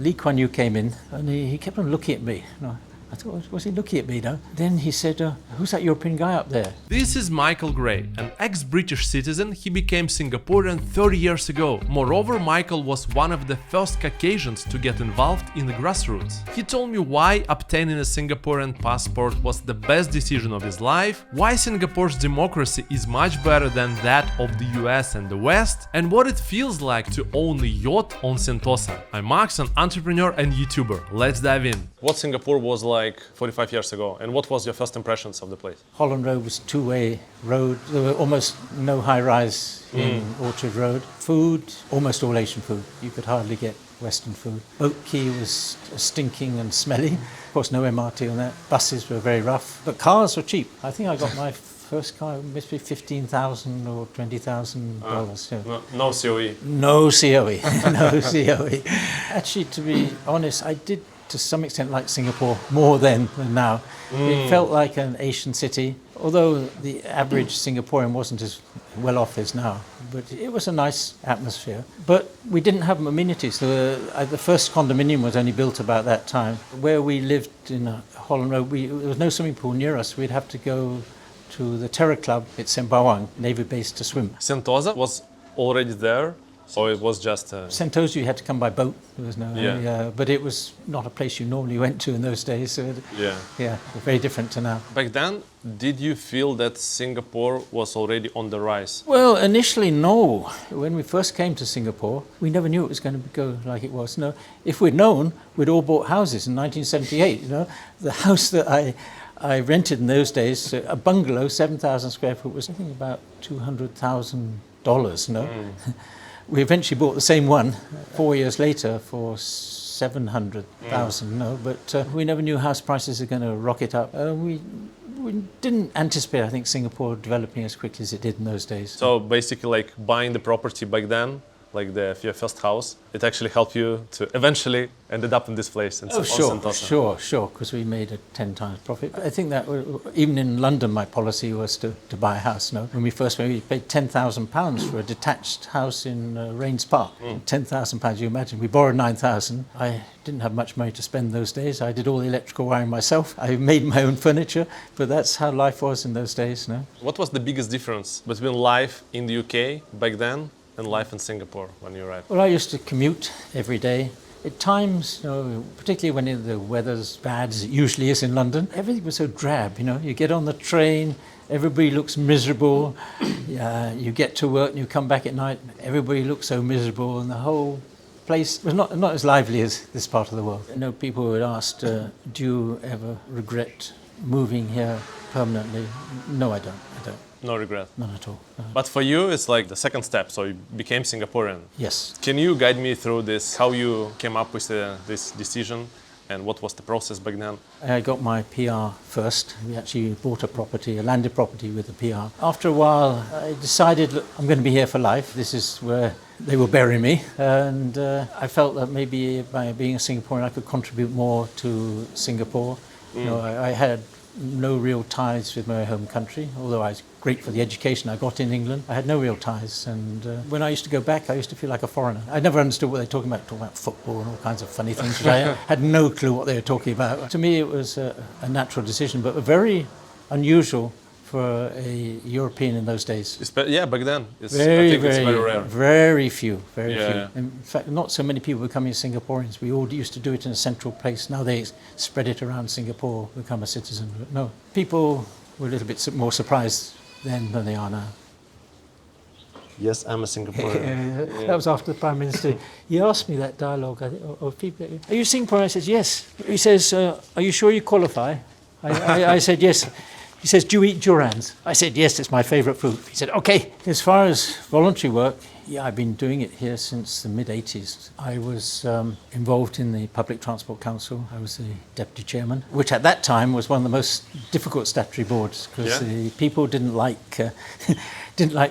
Lee Kuan Yew came in and he kept on looking at me. I thought, was he looking at me now? Then he said, who's that European guy up there? This is Michael Gray, an ex-British citizen. He became Singaporean 30 years ago. Moreover, Michael was one of the first Caucasians to get involved in the grassroots. He told me why obtaining a Singaporean passport was the best decision of his life, why Singapore's democracy is much better than that of the US and the West, and what it feels like to own a yacht on Sentosa. I'm Max, an entrepreneur and YouTuber. Let's dive in. What Singapore was like 45 years ago, and what was your first impressions of the place? Holland Road was a two-way road. There were almost no high-rise in Orchard Road. Food, almost all Asian food. You could hardly get Western food. Boat Quay was stinking and smelly. Of course, no MRT on that. Buses were very rough, but cars were cheap. I think I got my first car, must be $15,000 or $20,000. No COE. No COE. No COE. Actually, to be honest, I did to some extent like Singapore more then than now. It felt like an Asian city, although the average Singaporean wasn't as well off as now. But it was a nice atmosphere. But we didn't have amenities. The first condominium was only built about that time. Where we lived in Holland Road, there was no swimming pool near us. We'd have to go to the Terror Club at Sembawang, Navy base, to swim. Sentosa was already there? So it was just Sentosa, you had to come by boat. There was no, but it was not a place you normally went to in those days. So very different to now. Back then, did you feel that Singapore was already on the rise? Well, initially, no. When we first came to Singapore, we never knew it was going to go like it was. No, if we'd known, we'd all bought houses in 1978. You know, the house that I rented in those days, a bungalow, 7,000 square foot, was I think about $200,000. No. We eventually bought the same one 4 years later for 700,000. No, but we never knew house prices are going to rocket up. We didn't anticipate, I think, Singapore developing as quickly as it did in those days. So basically, like buying the property back then, like your first house, it actually helped you to eventually ended up in this place in Sentosa. Sure, because we made a 10 times profit. I think that even in London, my policy was to buy a house. No, when we first went, we paid £10,000 for a detached house in Rains Park. £10,000, you imagine. We borrowed 9,000. I didn't have much money to spend those days. I did all the electrical wiring myself. I made my own furniture, but that's how life was in those days. No. What was the biggest difference between life in the UK back then and life in Singapore when you arrived? Well, I used to commute every day. At times, particularly when the weather's bad, as it usually is in London, everything was so drab. You get on the train, everybody looks miserable. You get to work and you come back at night, everybody looks so miserable, and the whole place was not as lively as this part of the world. People would ask, do you ever regret moving here permanently? No, I don't. No regret? None at all. No. But for you, it's like the second step, so you became Singaporean. Yes. Can you guide me through this, how you came up with this decision and what was the process back then? I got my PR first. We actually bought a landed property with a PR. After a while, I decided, look, I'm going to be here for life. This is where they will bury me. And I felt that maybe by being a Singaporean, I could contribute more to Singapore. I had no real ties with my home country, although I was great for the education I got in England. I had no real ties, and when I used to go back, I used to feel like a foreigner. I never understood what they were talking about football and all kinds of funny things, which I had no clue what they were talking about. To me, it was a natural decision, but very unusual for a European in those days. Back then. It's very rare. Very few. Yeah. In fact, not so many people becoming Singaporeans. We all used to do it in a central place. Now they spread it around Singapore, become a citizen. But no, people were a little bit more surprised then than they are now. Yes, I'm a Singaporean. That was after the Prime Minister. He asked me that dialogue. Of people, are you Singaporean? I said, yes. He says, are you sure you qualify? I said, yes. He says, do you eat durians? I said, yes, it's my favourite fruit. He said, okay. As far as voluntary work, I've been doing it here since the mid-80s. I was involved in the Public Transport Council. I was the deputy chairman, which at that time was one of the most difficult statutory boards because the people didn't like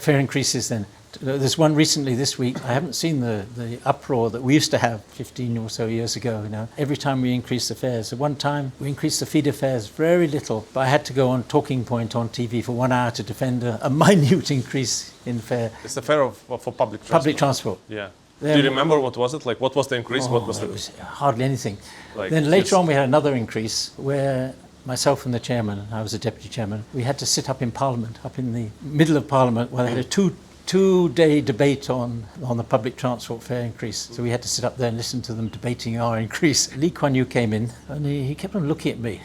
fare increases then. There's one recently this week. I haven't seen the uproar that we used to have 15 or so years ago. Every time we increased the fares. At one time, we increased the feeder fares very little, but I had to go on talking point on TV for 1 hour to defend a minute increase in fare. It's the fare for public transport. Public transport. Yeah. Do you remember what was it? Like, what was the increase? What was It was hardly anything. Like, Then later on we had another increase where myself and the chairman, I was the deputy chairman, we had to sit up in Parliament, up in the middle of Parliament, where they had a two-day debate on the public transport fare increase. So we had to sit up there and listen to them debating our increase. Lee Kuan Yew came in and he kept on looking at me.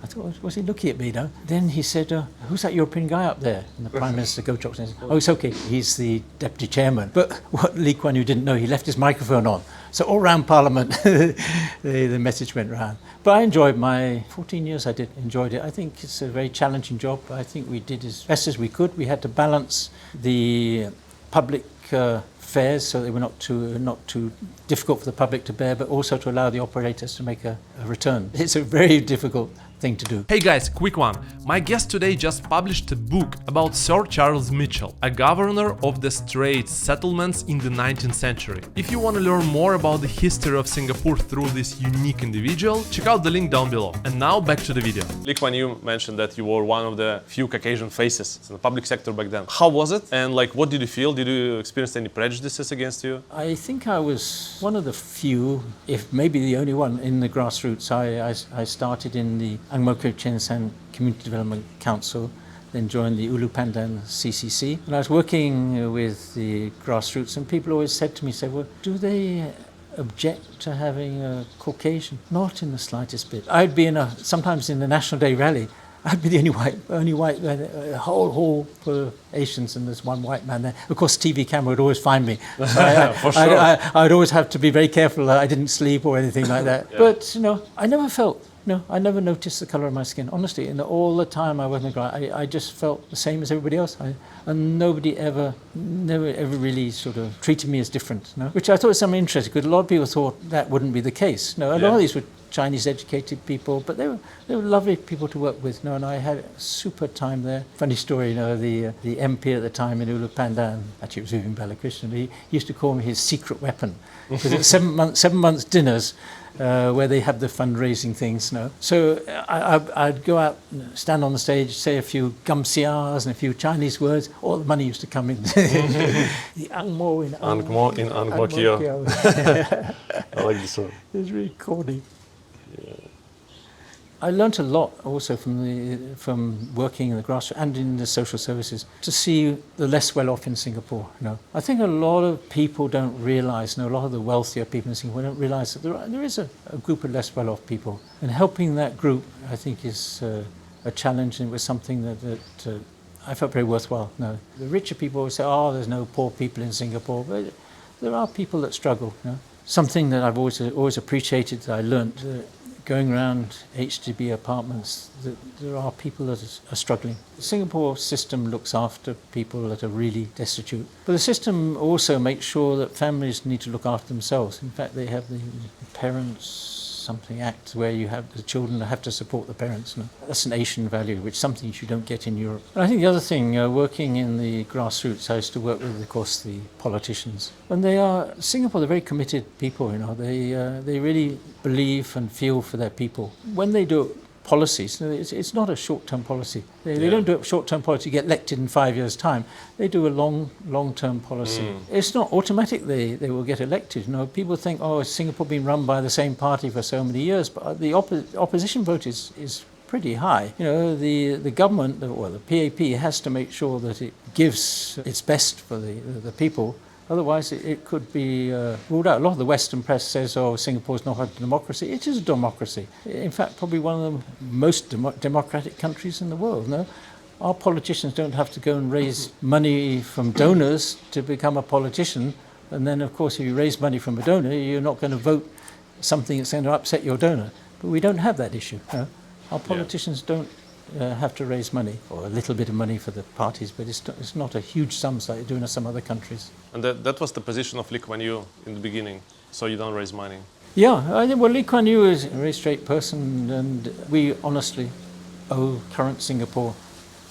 I thought, was he looking at me now? Then he said, who's that European guy up there? And the Prime Minister Gochok said, oh, it's okay, he's the deputy chairman. But what Lee Kuan Yew didn't know, he left his microphone on. So all around Parliament, the message went round. But I enjoyed my 14 years, I enjoyed it. I think it's a very challenging job. I think we did as best as we could. We had to balance the public fares so they were not too difficult for the public to bear, but also to allow the operators to make a return. It's a very difficult thing to do. Hey guys, quick one. My guest today just published a book about Sir Charles Mitchell, a governor of the Straits Settlements in the 19th century. If you want to learn more about the history of Singapore through this unique individual, check out the link down below. And now back to the video. Lee Kuan Yew mentioned that you were one of the few Caucasian faces in the public sector back then. How was it? And like, what did you feel? Did you experience any prejudices against you? I think I was one of the few, if maybe the only one, in the grassroots. I started in the Ang Mo Kio Chen San Community Development Council, then joined the Ulu Pandan CCC. And I was working with the grassroots, and people always said to me, well, do they object to having a Caucasian? Not in the slightest bit. I'd be sometimes in the National Day rally, I'd be the only white, a whole hall full of Asians, and there's one white man there. Of course, TV camera would always find me. So For sure. I'd always have to be very careful that I didn't sleep or anything like that. Yeah. But, I never felt, I never noticed the colour of my skin. Honestly, all the time I was in the grass, I just felt the same as everybody else. And nobody never ever really sort of treated me as different, which I thought was something interesting, because a lot of people thought that wouldn't be the case. A lot of these were Chinese educated people, but they were lovely people to work with. And I had a super time there. Funny story, the MP at the time in Ulu Pandan, actually it was Uvin Balakrishnan, he used to call me his secret weapon, because at 7 months dinners, where they have the fundraising things. So I'd go out, stand on the stage, say a few gamsias and a few Chinese words. All the money used to come in. The Ang Mo in Ang Mo Kio. I like this one. It's really corny. Yeah. I learnt a lot also from working in the grassroots and in the social services to see the less well-off in Singapore. I think a lot of people don't realise, a lot of the wealthier people in Singapore don't realise that there is a group of less well-off people, and helping that group, I think, is a challenge, and it was something that I felt very worthwhile. The richer people always say, "Oh, there's no poor people in Singapore," but there are people that struggle. Something that I've always appreciated, that I learnt. Going around HDB apartments, there are people that are struggling. The Singapore system looks after people that are really destitute. But the system also makes sure that families need to look after themselves. In fact, they have the Parents Something Act, where you have the children have to support the parents. That's an Asian value, which is something you don't get in Europe. And I think the other thing, working in the grassroots, I used to work with, of course, the politicians. And Singapore, they're very committed people, they really believe and feel for their people. When they do policies, it's not a short-term policy. They don't do a short-term policy to get elected in 5 years' time. They do a long-term policy. It's not automatic they will get elected. People think, oh, Singapore been run by the same party for so many years, but the opposition vote is pretty high. The government, the PAP, has to make sure that it gives its best for the people. Otherwise, it could be ruled out. A lot of the Western press says, oh, Singapore's not a democracy. It is a democracy. In fact, probably one of the most democratic countries in the world. Our politicians don't have to go and raise money from donors to become a politician. And then, of course, if you raise money from a donor, you're not going to vote something that's going to upset your donor. But we don't have that issue. Our politicians don't have to raise money, or a little bit of money for the parties, but it's not a huge sum like they do in some other countries. And that was the position of Lee Kuan Yew in the beginning, so you don't raise money. Yeah, I think, Lee Kuan Yew is a very straight person, and we honestly owe current Singapore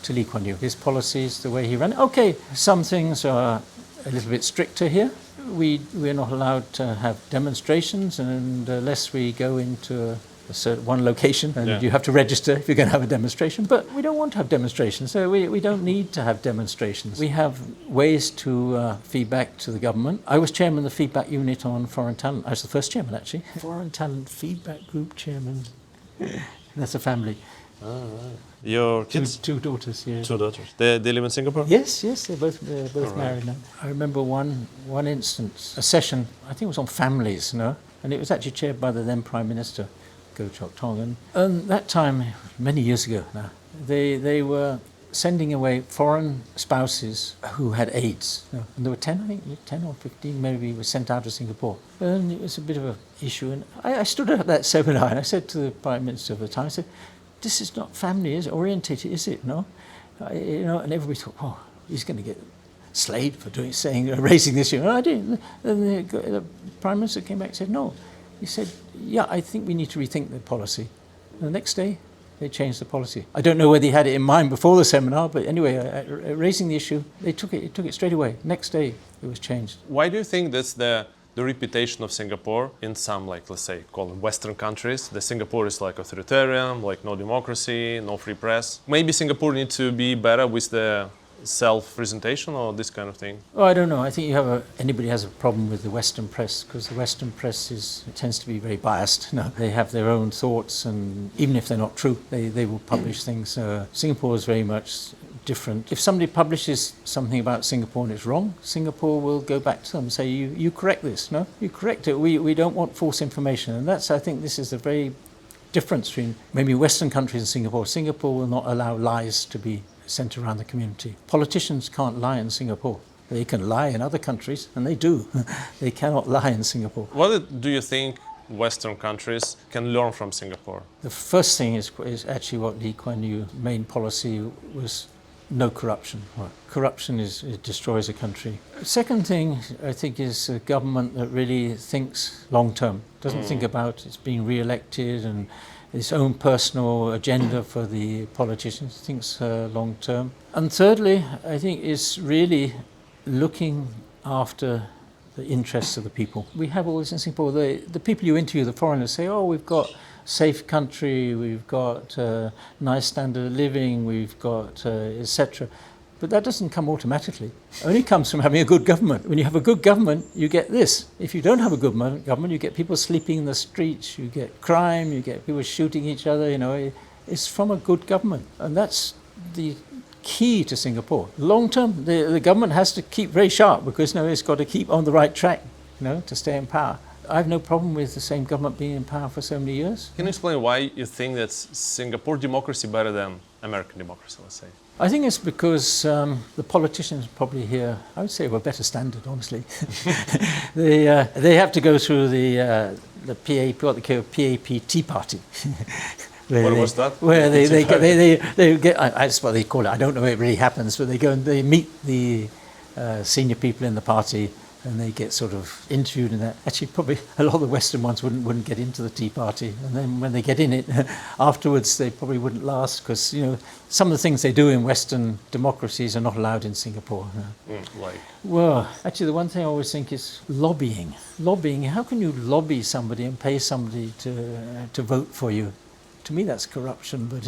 to Lee Kuan Yew. His policies, the way he ran it. Okay, some things are a little bit stricter here. We're not allowed to have demonstrations, and unless we go into a one location, and you have to register if you're going to have a demonstration. But we don't want to have demonstrations, so we don't need to have demonstrations. We have ways to feedback to the government. I was chairman of the feedback unit on foreign talent. I was the first chairman, actually. Foreign talent feedback group chairman. That's a family. Oh, right. Your kids? Two daughters, yeah. Two daughters. They live in Singapore? Yes, they're both married now. I remember one instance, a session, I think it was on families, and it was actually chaired by the then Prime Minister, Goh Chok Tong. And that time, many years ago now, they were sending away foreign spouses who had AIDS. And there were 10, I think, 10 or 15 maybe were sent out of Singapore. And it was a bit of an issue. And I stood at that seminar and I said to the Prime Minister of the time, I said, this is not family orientated, is it? No, and everybody thought, oh, he's going to get slayed for raising this issue. And I didn't. And the Prime Minister came back and said, no. He said, yeah, I think we need to rethink the policy. And the next day, they changed the policy. I don't know whether he had it in mind before the seminar, but anyway, raising the issue, they took it straight away. Next day, it was changed. Why do you think that's the reputation of Singapore in some, like, let's say, call them Western countries? The Singapore is like authoritarian, like no democracy, no free press. Maybe Singapore needs to be better with the self-presentation or this kind of thing? Oh, I don't know. I think anybody has a problem with the Western press, because the Western press tends to be very biased. No, they have their own thoughts, and even if they're not true, they will publish things. Singapore is very much different. If somebody publishes something about Singapore and it's wrong, Singapore will go back to them and say, you correct this, no? You correct it. We don't want false information. And I think this is the very difference between maybe Western countries and Singapore. Singapore will not allow lies to be sent around the community. Politicians can't lie in Singapore. They can lie in other countries, and they do. They cannot lie in Singapore. What do you think Western countries can learn from Singapore? The first thing is actually what Lee Kuan Yew's main policy was: no corruption. Corruption destroys a country. Second thing, I think, is a government that really thinks long term, doesn't think about it's being re-elected and its own personal agenda for the politicians, thinks long term. And thirdly, I think is really looking after the interests of the people. We have all this in Singapore. The people you interview, the foreigners, say, oh, we've got safe country, we've got nice standard of living, we've got etc. But that doesn't come automatically. It only comes from having a good government. When you have a good government, you get this. If you don't have a good government, you get people sleeping in the streets, you get crime, you get people shooting each other. It's from a good government, and that's the key to Singapore. Long term, the government has to keep very sharp, because it's got to keep on the right track, to stay in power. I have no problem with the same government being in power for so many years. Can you explain why you think that Singapore democracy better than American democracy, let's say? I think it's because the politicians probably here, I would say, of a better standard, honestly. They have to go through the PAP Tea Party. What was that? Where they get, that's what they call it. I don't know if it really happens, but they go and they meet the senior people in the party, and they get sort of interviewed in that. Actually, probably a lot of the Western ones wouldn't get into the Tea Party, and then when they get in it, afterwards they probably wouldn't last, because some of the things they do in Western democracies are not allowed in Singapore. Like? Well, actually, the one thing I always think is lobbying. Lobbying. How can you lobby somebody and pay somebody to vote for you? To me, that's corruption. But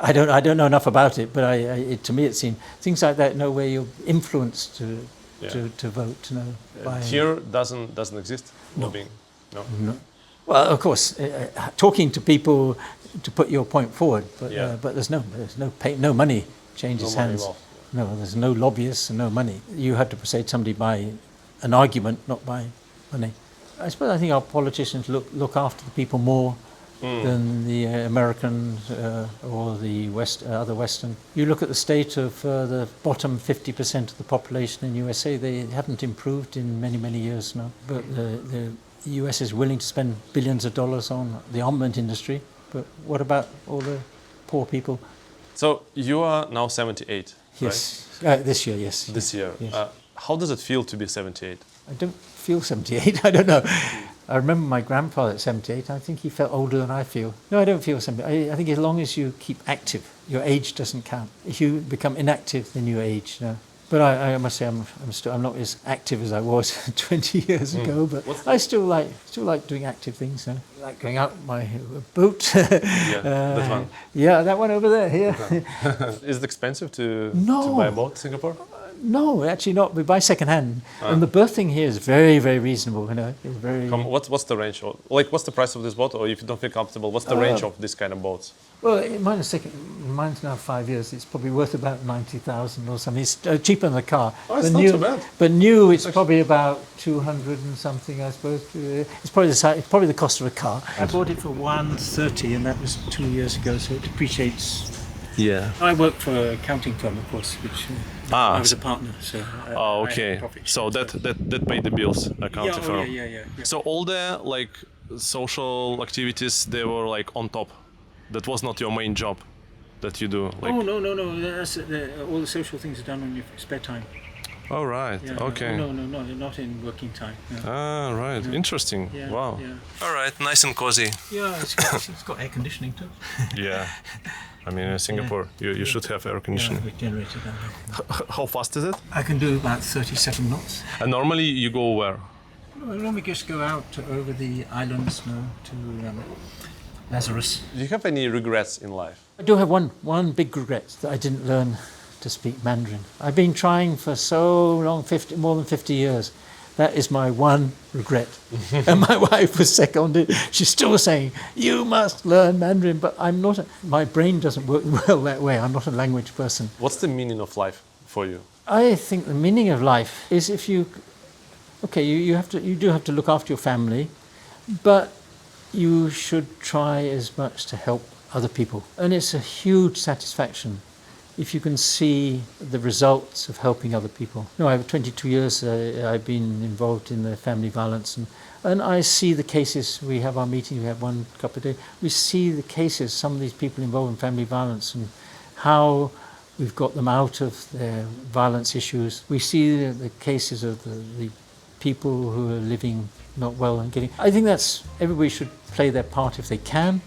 I don't know enough about it. But to me, it seems things like that. Where you're influenced to vote. Here doesn't exist lobbying. No. Well, of course, talking to people to put your point forward, but there's no money changes hands. No, there's no lobbyists and no money. You have to persuade somebody by an argument, not by money. I think our politicians look after the people more than the Americans or the other Western. You look at the state of the bottom 50% of the population in USA, they haven't improved in many, many years now. But the US is willing to spend billions of dollars on the armament industry. But what about all the poor people? So you are now 78, yes. Right? This year, yes. This year. Yes. How does it feel to be 78? I don't feel 78. I don't know. I remember my grandfather at 78. I think he felt older than I feel. No, I don't feel 78. I think as long as you keep active, your age doesn't count. If you become inactive, then you age. But I must say I'm not as active as I was 20 years ago. But I still like doing active things. So. I like going out with my boat. That one. Yeah, that one over there. Yeah. Is it expensive to No. buy a boat in Singapore? No, actually not. We buy second hand, and the berthing here is very, very reasonable. You know, it's very. What's the range? Like, what's the price of this boat? Or if you don't feel comfortable, what's the range of this kind of boats? Well, mine's now 5 years. It's probably worth about 90,000 or something. It's cheaper than the car. Oh, it's not too bad. But new, it's probably about 200 and something, I suppose. It's probably the cost of a car. I bought it for 130, and that was 2 years ago, so it depreciates. Yeah. I worked for an accounting firm, of course, which I was a partner. So. Oh, okay. So that paid the bills, accounting firm. Yeah. So all the like social activities, they were like on top. That was not your main job that you do. Like... Oh no! That's, all the social things are done on your spare time. Oh right. Yeah, Okay. No, not in working time. No. Ah right. No. Interesting. Yeah, Wow. Yeah. All right. Nice and cozy. Yeah, it's got air conditioning too. Yeah. I mean, in Singapore, you should have air conditioning. Yeah, generator down there. How fast is it? I can do about 37 knots. And normally you go where? I normally just go out over the islands to Lazarus. Do you have any regrets in life? I do have one big regret, that I didn't learn to speak Mandarin. I've been trying for so long, more than 50 years. That is my one regret. And my wife was seconded. She's still saying, you must learn Mandarin, but my brain doesn't work well that way. I'm not a language person. What's the meaning of life for you? I think the meaning of life is if you do have to look after your family, but you should try as much to help other people. And it's a huge satisfaction if you can see the results of helping other people. I have 22 years I've been involved in the family violence, and I see the cases. We have our meeting, we have one couple of days. We see the cases, some of these people involved in family violence, and how we've got them out of their violence issues. We see the cases of the people who are living not well and getting... I think everybody should play their part if they can.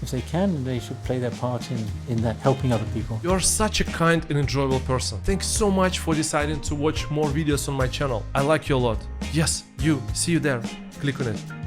If they can, they should play their part in that, helping other people. You are such a kind and enjoyable person. Thanks so much for deciding to watch more videos on my channel. I like you a lot. Yes, you. See you there. Click on it.